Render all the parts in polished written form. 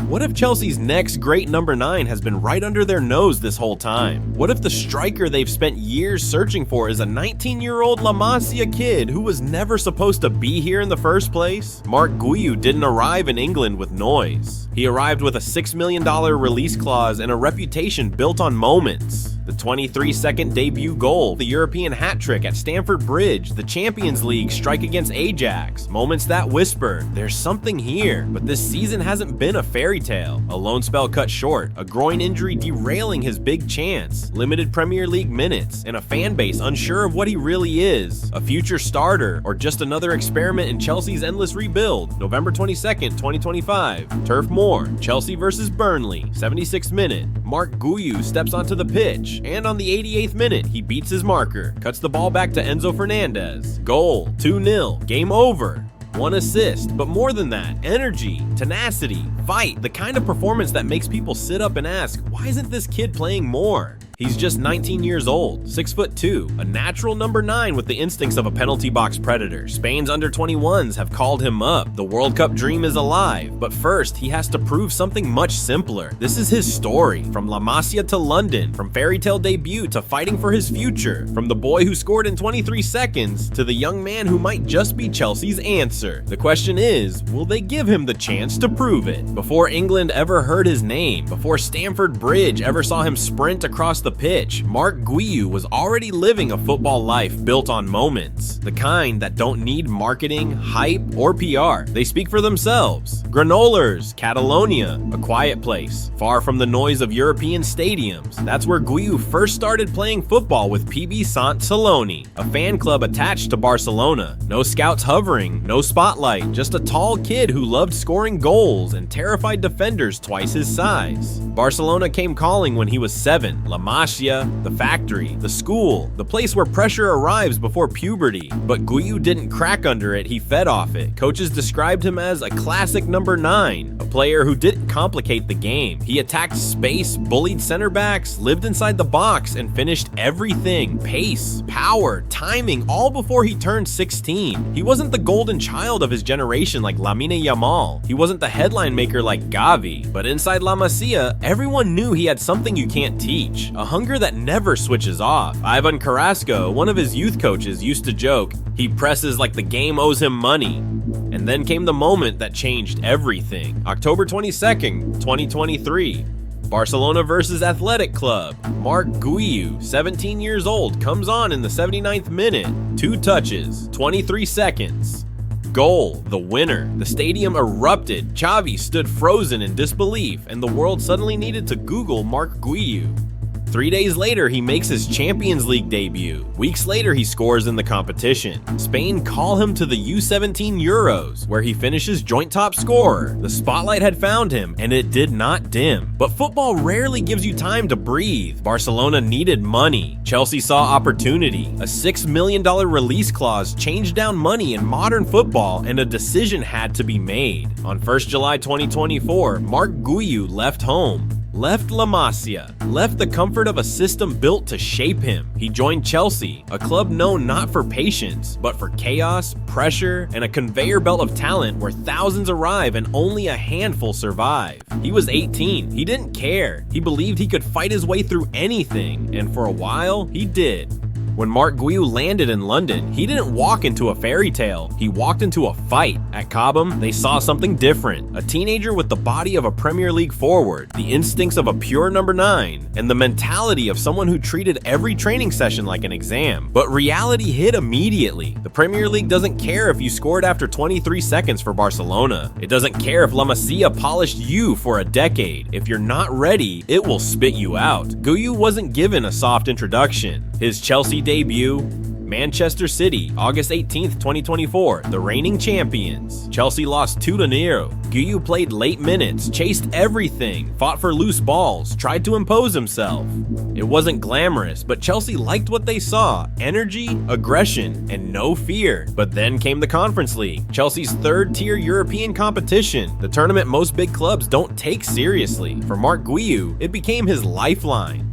What if Chelsea's next great number 9 has been right under their nose this whole time? What if the striker they've spent years searching for is a 19-year-old La Masia kid who was never supposed to be here in the first place? Marc Guiu didn't arrive in England with noise. He arrived with a $6 million release clause and a reputation built on moments. The 23-second debut goal, the European hat trick at Stamford Bridge, the Champions League strike against Ajax, moments that whisper, there's something here. But this season hasn't been a fairy tale. A loan spell cut short, a groin injury derailing his big chance, limited Premier League minutes, and a fan base unsure of what he really is. A future starter, or just another experiment in Chelsea's endless rebuild. November 22nd, 2025. Turf Moor, Chelsea vs Burnley, 76th minute. Marc Guiu steps onto the pitch, and on the 88th minute, he beats his marker, cuts the ball back to Enzo Fernandez. Goal, 2-0, game over. 1 assist, but more than that, energy, tenacity, fight, the kind of performance that makes people sit up and ask, why isn't this kid playing more? He's just 19 years old, 6'2", a natural number 9 with the instincts of a penalty box predator. Spain's under-21s have called him up. The World Cup dream is alive, but first he has to prove something much simpler. This is his story, from La Masia to London, from fairy tale debut to fighting for his future, from the boy who scored in 23 seconds to the young man who might just be Chelsea's answer. The question is, will they give him the chance to prove it? Before England ever heard his name, before Stamford Bridge ever saw him sprint across the pitch, Marc Guiu was already living a football life built on moments. The kind that don't need marketing, hype, or PR. They speak for themselves. Granolers, Catalonia, a quiet place, far from the noise of European stadiums. That's where Guiu first started playing football with PB Sant Celoni, a fan club attached to Barcelona. No scouts hovering, no spotlight, just a tall kid who loved scoring goals and terrified defenders twice his size. Barcelona came calling when he was 7. La Masia, the factory, the school, the place where pressure arrives before puberty. But Guiu didn't crack under it, he fed off it. Coaches described him as a classic number 9, a player who didn't complicate the game. He attacked space, bullied center backs, lived inside the box, and finished everything. Pace, power, timing, all before he turned 16. He wasn't the golden child of his generation like Lamine Yamal. He wasn't the headline maker like Gavi. But inside La Masia, everyone knew he had something you can't teach. A hunger that never switches off. Ivan Carrasco, one of his youth coaches, used to joke, he presses like the game owes him money. And then came the moment that changed everything. October 22nd, 2023. Barcelona versus Athletic Club. Marc Guiu, 17 years old, comes on in the 79th minute. 2 touches, 23 seconds. Goal, the winner. The stadium erupted. Xavi stood frozen in disbelief, and the world suddenly needed to Google Marc Guiu. 3 days later, he makes his Champions League debut. Weeks later, he scores in the competition. Spain call him to the U17 Euros, where he finishes joint top scorer. The spotlight had found him, and it did not dim. But football rarely gives you time to breathe. Barcelona needed money. Chelsea saw opportunity. A $6 million release clause changed down money in modern football, and a decision had to be made. On 1st July 2024, Marc Guiu left home. Left La Masia, left the comfort of a system built to shape him. He joined Chelsea, a club known not for patience, but for chaos, pressure, and a conveyor belt of talent where thousands arrive and only a handful survive. He was 18, he didn't care. He believed he could fight his way through anything, and for a while, he did. When Marc Guiu landed in London, he didn't walk into a fairy tale, he walked into a fight. At Cobham, they saw something different. A teenager with the body of a Premier League forward, the instincts of a pure number 9, and the mentality of someone who treated every training session like an exam. But reality hit immediately. The Premier League doesn't care if you scored after 23 seconds for Barcelona. It doesn't care if La Masia polished you for a decade. If you're not ready, it will spit you out. Guiu wasn't given a soft introduction. His Chelsea debut, Manchester City, August 18th, 2024, the reigning champions. Chelsea lost 2-0. Guiu played late minutes, chased everything, fought for loose balls, tried to impose himself. It wasn't glamorous, but Chelsea liked what they saw: energy, aggression, and no fear. But then came the Conference League, Chelsea's third-tier European competition, the tournament most big clubs don't take seriously. For Marc Guiu, it became his lifeline.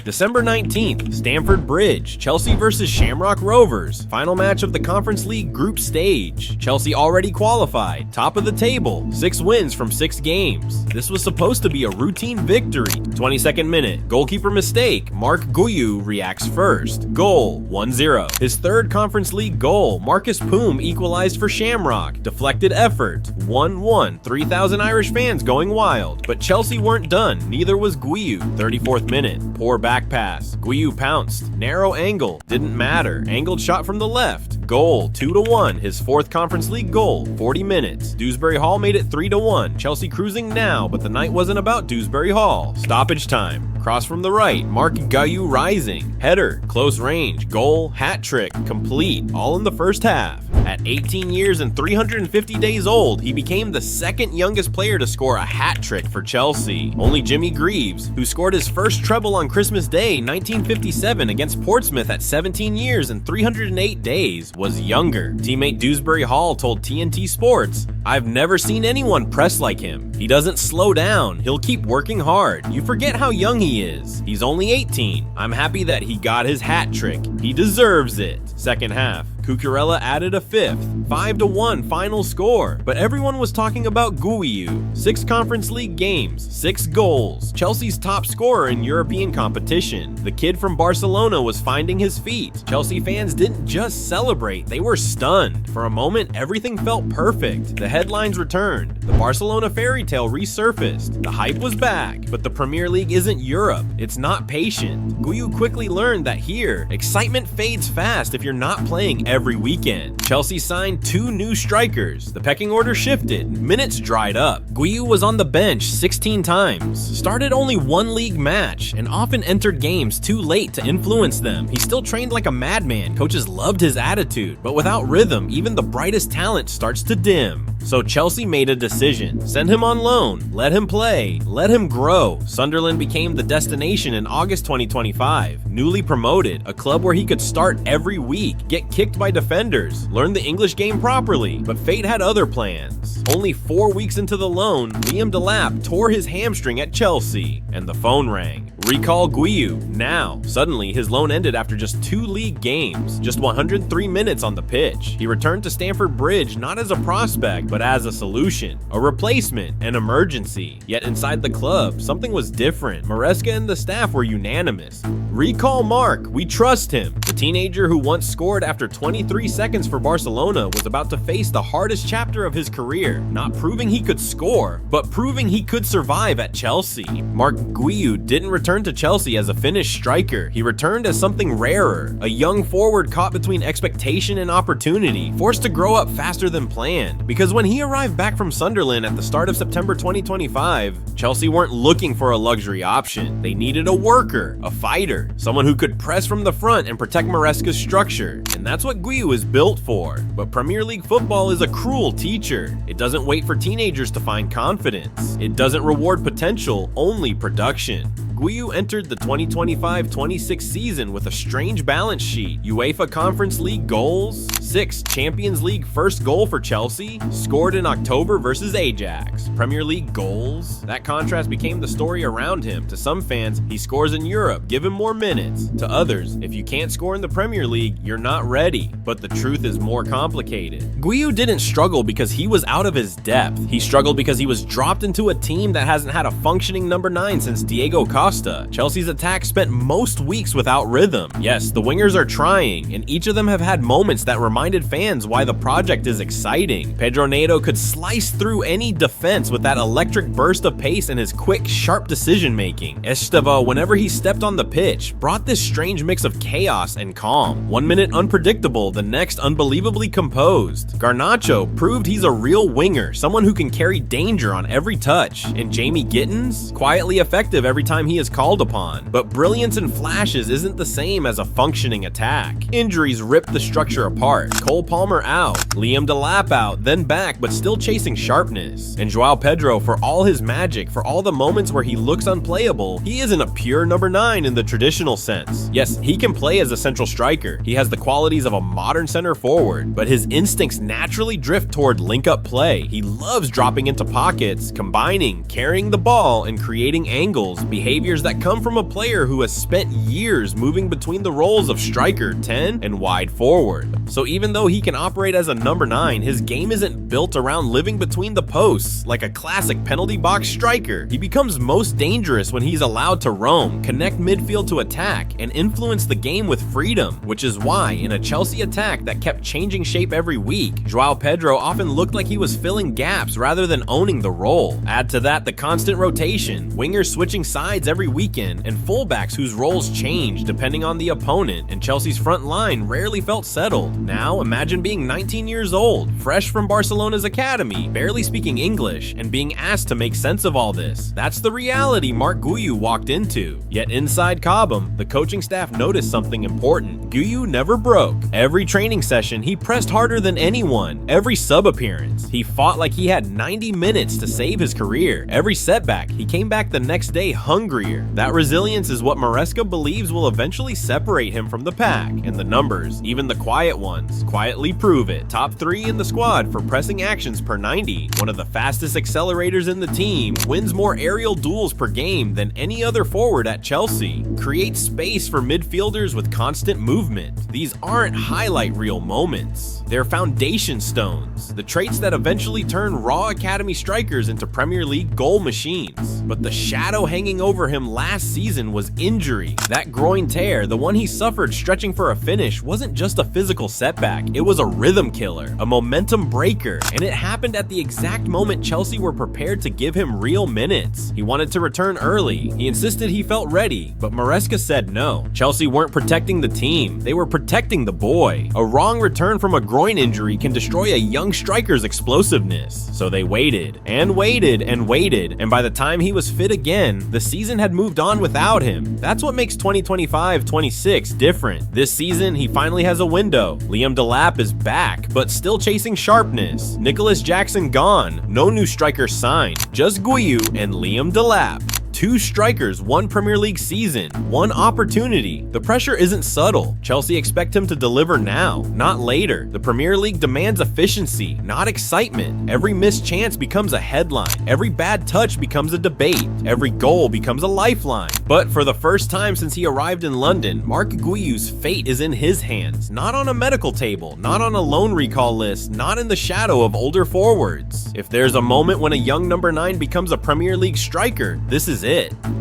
December 19th, Stamford Bridge, Chelsea versus Shamrock Rovers. Final match of the Conference League group stage. Chelsea already qualified, top of the table, 6 wins from 6 games. This was supposed to be a routine victory. 22nd minute, goalkeeper mistake, Marc Guiu reacts first. Goal, 1-0. His 3rd Conference League goal, Marcus Poom equalized for Shamrock. Deflected effort, 1-1. 3,000 Irish fans going wild. But Chelsea weren't done, neither was Guiu. 34th minute, poor back pass. Guiu pounced. Narrow angle, didn't matter. Angled shot from the left. Goal, 2-1. His 4th Conference League goal. 40 minutes. Dewsbury Hall made it 3-1. Chelsea cruising now, but the night wasn't about Dewsbury Hall. Stoppage time. Cross from the right, Marc Guiu rising. Header, close range, goal, hat trick, complete, all in the first half. At 18 years and 350 days old, he became the 2nd youngest player to score a hat trick for Chelsea. Only Jimmy Greaves, who scored his first treble on Christmas Day 1957 against Portsmouth at 17 years and 308 days, was younger. Teammate Dewsbury Hall told TNT Sports, "I've never seen anyone press like him. He doesn't slow down, he'll keep working hard. You forget how young he is. He's only 18. I'm happy that he got his hat trick. He deserves it." Second half, Cucurella added a 5th, 5-1 final score, but everyone was talking about Guiu. 6 Conference League games, 6 goals, Chelsea's top scorer in European competition. The kid from Barcelona was finding his feet. Chelsea fans didn't just celebrate, they were stunned. For a moment, everything felt perfect. The headlines returned. The Barcelona fairy tale resurfaced. The hype was back, but the Premier League isn't Europe. It's not patient. Guiu quickly learned that here, excitement fades fast if you're not playing every weekend. Chelsea signed 2 new strikers. The pecking order shifted. Minutes dried up. Guiu was on the bench 16 times, started only 1 league match, and often entered games too late to influence them. He still trained like a madman. Coaches loved his attitude, but without rhythm, even the brightest talent starts to dim. So Chelsea made a decision. Send him on loan, let him play, let him grow. Sunderland became the destination in August 2025. Newly promoted, a club where he could start every week, get kicked by defenders, learn the English game properly, but fate had other plans. Only 4 weeks into the loan, Liam Delap tore his hamstring at Chelsea, and the phone rang. Recall Guiu, now. Suddenly, his loan ended after just 2 league games, just 103 minutes on the pitch. He returned to Stamford Bridge not as a prospect, but as a solution, a replacement, an emergency. Yet inside the club, something was different. Maresca and the staff were unanimous. Recall Marc, we trust him. The teenager who once scored after 23 seconds for Barcelona was about to face the hardest chapter of his career, not proving he could score, but proving he could survive at Chelsea. Marc Guiu didn't return to Chelsea as a finished striker. He returned as something rarer, a young forward caught between expectation and opportunity, forced to grow up faster than planned. Because when he arrived back from Sunderland at the start of September 2025, Chelsea weren't looking for a luxury option. They needed a worker, a fighter, someone who could press from the front and protect Maresca's structure. And that's what Guiu is built for. But Premier League football is a cruel teacher. It doesn't wait for teenagers to find confidence. It doesn't reward potential, only production. Guiu entered the 2025-26 season with a strange balance sheet. UEFA Conference League goals, 6 Champions League first goal for Chelsea, scored in October versus Ajax. Premier League goals, that contrast became the story around him. To some fans, he scores in Europe, give him more minutes. To others, if you can't score in the Premier League, you're not ready. But the truth is more complicated. Guiu didn't struggle because he was out of his depth. He struggled because he was dropped into a team that hasn't had a functioning number 9 since Diego Costa. Chelsea's attack spent most weeks without rhythm. Yes, the wingers are trying, and each of them have had moments that reminded fans why the project is exciting. Pedro Neto could slice through any defense with that electric burst of pace and his quick, sharp decision-making. Esteva, whenever he stepped on the pitch, brought this strange mix of chaos and calm. 1 minute unpredictable, the next unbelievably composed. Garnacho proved he's a real winger, someone who can carry danger on every touch. And Jamie Gittins, quietly effective every time he is called upon. But brilliance and flashes isn't the same as a functioning attack. Injuries ripped the structure apart. Cole Palmer out, Liam Delap out, then back, but still chasing sharpness. And Joao Pedro, for all his magic, for all the moments where he looks unplayable, he isn't a pure number 9 in the traditional sense. Yes, he can play as a central striker. He has the qualities of a modern center forward, but his instincts naturally drift toward link-up play. He loves dropping into pockets, combining, carrying the ball, and creating angles, behaving behaviors that come from a player who has spent years moving between the roles of striker, 10, and wide forward. So even though he can operate as a number 9, his game isn't built around living between the posts like a classic penalty box striker. He becomes most dangerous when he's allowed to roam, connect midfield to attack, and influence the game with freedom, which is why in a Chelsea attack that kept changing shape every week, João Pedro often looked like he was filling gaps rather than owning the role. Add to that the constant rotation, wingers switching sides every weekend, and fullbacks whose roles change depending on the opponent, and Chelsea's front line rarely felt settled. Now imagine being 19 years old, fresh from Barcelona's academy, barely speaking English, and being asked to make sense of all this. That's the reality Marc Guiu walked into. Yet inside Cobham, the coaching staff noticed something important. Guiu never broke. Every training session, he pressed harder than anyone. Every sub appearance, he fought like he had 90 minutes to save his career. Every setback, he came back the next day hungrier. That resilience is what Maresca believes will eventually separate him from the pack, and the numbers, even the quiet ones, quietly prove it. Top 3 in the squad for pressing actions per 90, one of the fastest accelerators in the team, wins more aerial duels per game than any other forward at Chelsea, creates space for midfielders with constant movement. These aren't highlight reel moments. They're foundation stones, the traits that eventually turn raw academy strikers into Premier League goal machines. But the shadow hanging over him last season was injury. That groin tear, the one he suffered stretching for a finish, wasn't just a physical setback, it was a rhythm killer, a momentum breaker, and it happened at the exact moment Chelsea were prepared to give him real minutes. He wanted to return early, he insisted he felt ready, but Maresca said no. Chelsea weren't protecting the team, they were protecting the boy. A wrong return from a groin injury can destroy a young striker's explosiveness. So they waited, and waited, and waited, and by the time he was fit again, the season had moved on without him. That's what makes 2025-26 different. This season, he finally has a window. Liam Delap is back, but still chasing sharpness. Nicholas Jackson gone, no new striker signed, just Guiu and Liam Delap. 2 strikers, 1 Premier League season, 1 opportunity. The pressure isn't subtle. Chelsea expect him to deliver now, not later. The Premier League demands efficiency, not excitement. Every missed chance becomes a headline. Every bad touch becomes a debate. Every goal becomes a lifeline. But for the first time since he arrived in London, Marc Guiu's fate is in his hands. Not on a medical table, not on a loan recall list, not in the shadow of older forwards. If there's a moment when a young number 9 becomes a Premier League striker, this is it.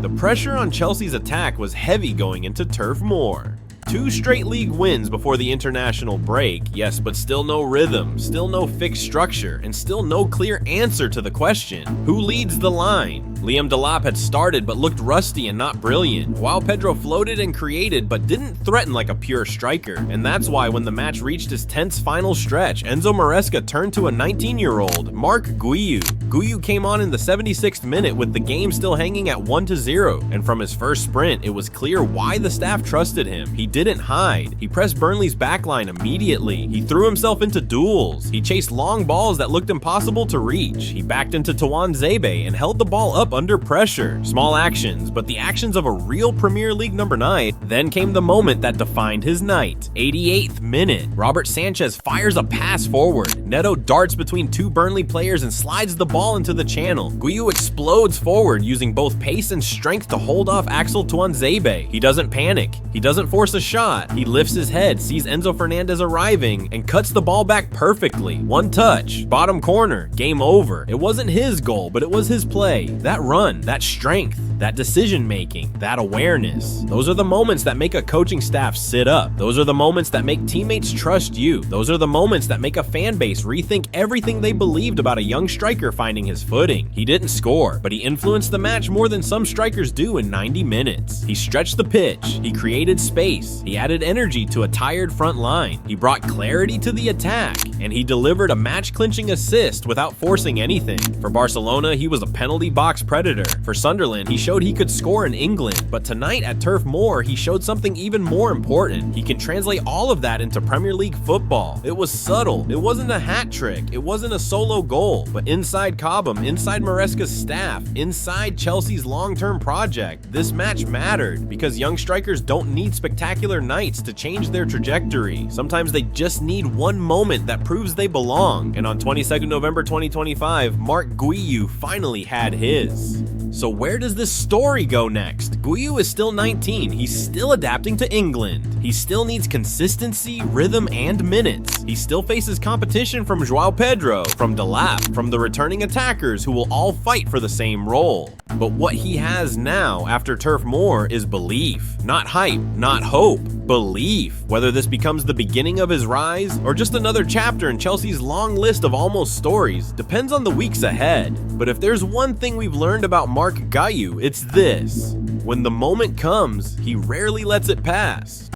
The pressure on Chelsea's attack was heavy going into Turf Moor. 2 straight league wins before the international break, yes, but still no rhythm, still no fixed structure, and still no clear answer to the question, who leads the line? Liam Delap had started but looked rusty and not brilliant, while Pedro floated and created but didn't threaten like a pure striker, and that's why when the match reached its tense final stretch, Enzo Maresca turned to a 19-year-old, Marc Guiu. Guiu came on in the 76th minute with the game still hanging at 1-0, and from his first sprint, it was clear why the staff trusted him. He didn't hide. He pressed Burnley's backline immediately. He threw himself into duels. He chased long balls that looked impossible to reach. He backed into Tuanzebe and held the ball up under pressure. Small actions, but the actions of a real Premier League number 9. Then came the moment that defined his night. 88th minute. Robert Sanchez fires a pass forward. Neto darts between 2 Burnley players and slides the ball into the channel. Guiu explodes forward using both pace and strength to hold off Axel Tuanzebe. He doesn't panic. He doesn't force a shot. He lifts his head, sees Enzo Fernandez arriving, and cuts the ball back perfectly. One touch, bottom corner, game over. It wasn't his goal, but it was his play. That run, that strength, that decision making, that awareness. Those are the moments that make a coaching staff sit up. Those are the moments that make teammates trust you. Those are the moments that make a fan base rethink everything they believed about a young striker finding his footing. He didn't score, but he influenced the match more than some strikers do in 90 minutes. He stretched the pitch, he created space, he added energy to a tired front line, he brought clarity to the attack, and he delivered a match-clinching assist without forcing anything. For Barcelona, he was a penalty box predator. For Sunderland, he showed he could score in England, but tonight at Turf Moor, he showed something even more important. He can translate all of that into Premier League football. It was subtle, it wasn't a hat trick, it wasn't a solo goal, but inside Cobham, inside Maresca's staff, inside Chelsea's long-term project, this match mattered, because young strikers don't need spectacular nights to change their trajectory. Sometimes they just need one moment that proves they belong, and on 22nd November 2025, Marc Guiu finally had his. So where does this story go next? Guiu is still 19, he's still adapting to England. He still needs consistency, rhythm, and minutes. He still faces competition from João Pedro, from Delap, from the returning attackers who will all fight for the same role. But what he has now after Turf Moor is belief. Not hype, not hope, belief. Whether this becomes the beginning of his rise or just another chapter in Chelsea's long list of almost stories depends on the weeks ahead. But if there's one thing we've learned about Marc Guiu, it's this: when the moment comes, he rarely lets it pass.